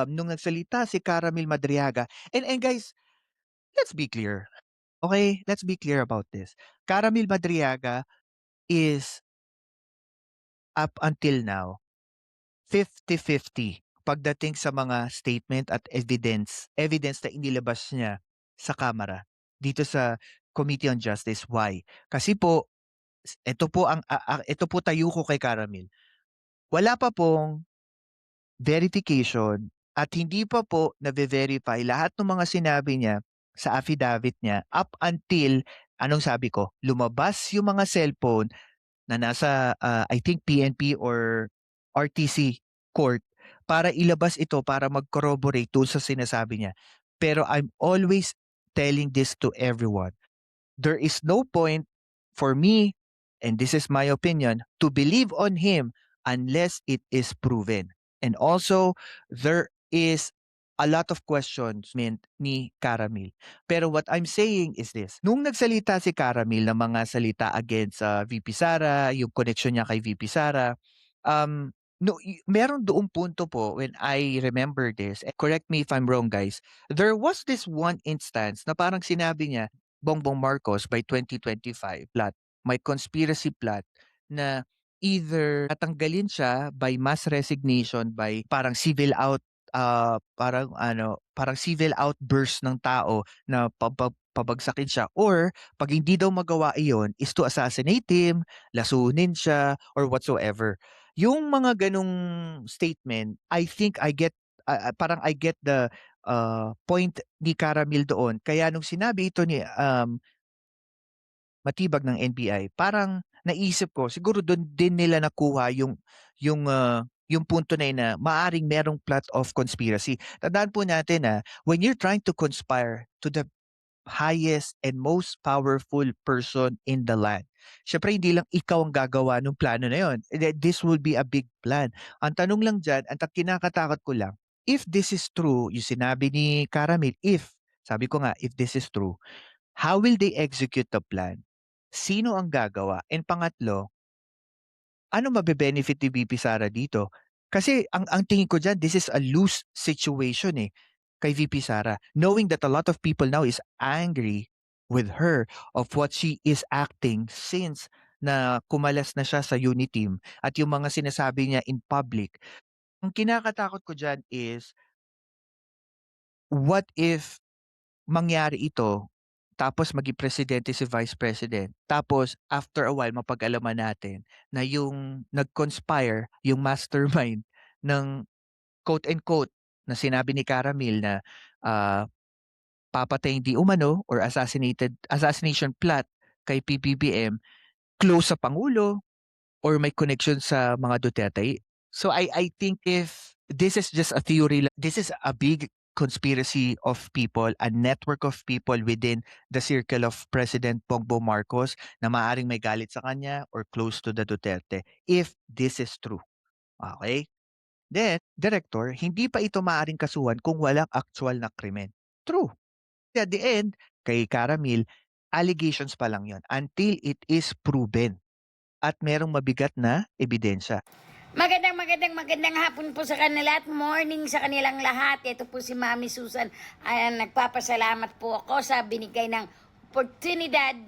nung nagsalita si Caramel Madriaga and guys, let's be clear, okay? Let's be clear about this. Caramel Madriaga is up until now 50-50 pagdating sa mga statement at evidence na inilabas niya sa Kamara dito sa Committee on Justice. Why? Kasi po ito po tayo ko kay Caramel. Wala pa pong verification at hindi pa po nabe-verify lahat ng mga sinabi niya sa affidavit niya up until anong sabi ko, lumabas yung mga cellphone na nasa, I think PNP or RTC court para ilabas ito para mag-corroborate dun sa sinasabi niya. Pero I'm always telling this to everyone. There is no point for me, and this is my opinion, to believe on him unless it is proven. And also, there is a lot of questions meant ni Caramel. Pero what I'm saying is this, nung nagsalita si Caramel ng mga salita against VP Sara, yung connection niya kay VP Sara, no, meron doong punto po when I remember this, correct me if I'm wrong guys, there was this one instance na parang sinabi niya, Bongbong Marcos by 2025 plot, may conspiracy plot na either tatanggalin siya by mass resignation by parang parang civil outburst ng tao na pabagsakin siya or 'pag hindi daw magawa iyon is to assassinate him, lasunin siya or whatsoever. Yung mga ganong statement, I think parang I get the point ni Caramel doon. Kaya nung sinabi ito ni, Matibag ng NBI, parang naisip ko siguro dun din nila nakuha yung punto na yun na maaaring merong plot of conspiracy. Tandaan po natin na when you're trying to conspire to the highest and most powerful person in the land, syempre hindi lang ikaw ang gagawa ng plano na yun. This will be a big plan. Ang tanong lang diyan, ang kinakatakot ko lang, if this is true, yung sinabi ni Caramel, sabi ko nga, if this is true, how will they execute the plan? Sino ang gagawa? And pangatlo, ano mabe-benefit ni VP Sara dito? Kasi ang tingin ko diyan, this is a loose situation eh kay VP Sara. Knowing that a lot of people now is angry with her of what she is acting since na kumalas na siya sa Uniteam at yung mga sinasabi niya in public. Ang kinakatakot ko diyan is what if mangyari ito, tapos maging presidente si vice president. Tapos after a while mapag-alaman natin na yung nag-conspire, yung mastermind ng quote and quote na sinabi ni Caramel na ah, papatayin di umano or assassination plot kay PBBM, close sa Pangulo or may connection sa mga Duterte. So I think if this is just a theory, this is a big conspiracy of people, a network of people within the circle of President Bongbong Marcos na maaring may galit sa kanya or close to the Duterte. If this is true. Okay? Then, Director, hindi pa ito maaring kasuhan kung walang actual na krimen. True. At the end, kay Caramel, allegations pa lang yon until it is proven at merong mabigat na ebidensya. Magandang hapon po sa kanila at morning sa kanilang lahat. Ito po si Mami Susan. Nagpapasalamat po ako sa binigay ng oportunidad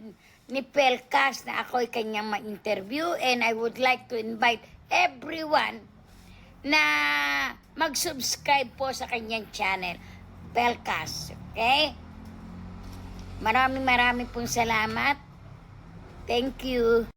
ni Pelcas na ako'y kanyang ma-interview, and I would like to invite everyone na mag-subscribe po sa kanyang channel, Pelcas. Okay? Maraming pong salamat. Thank you.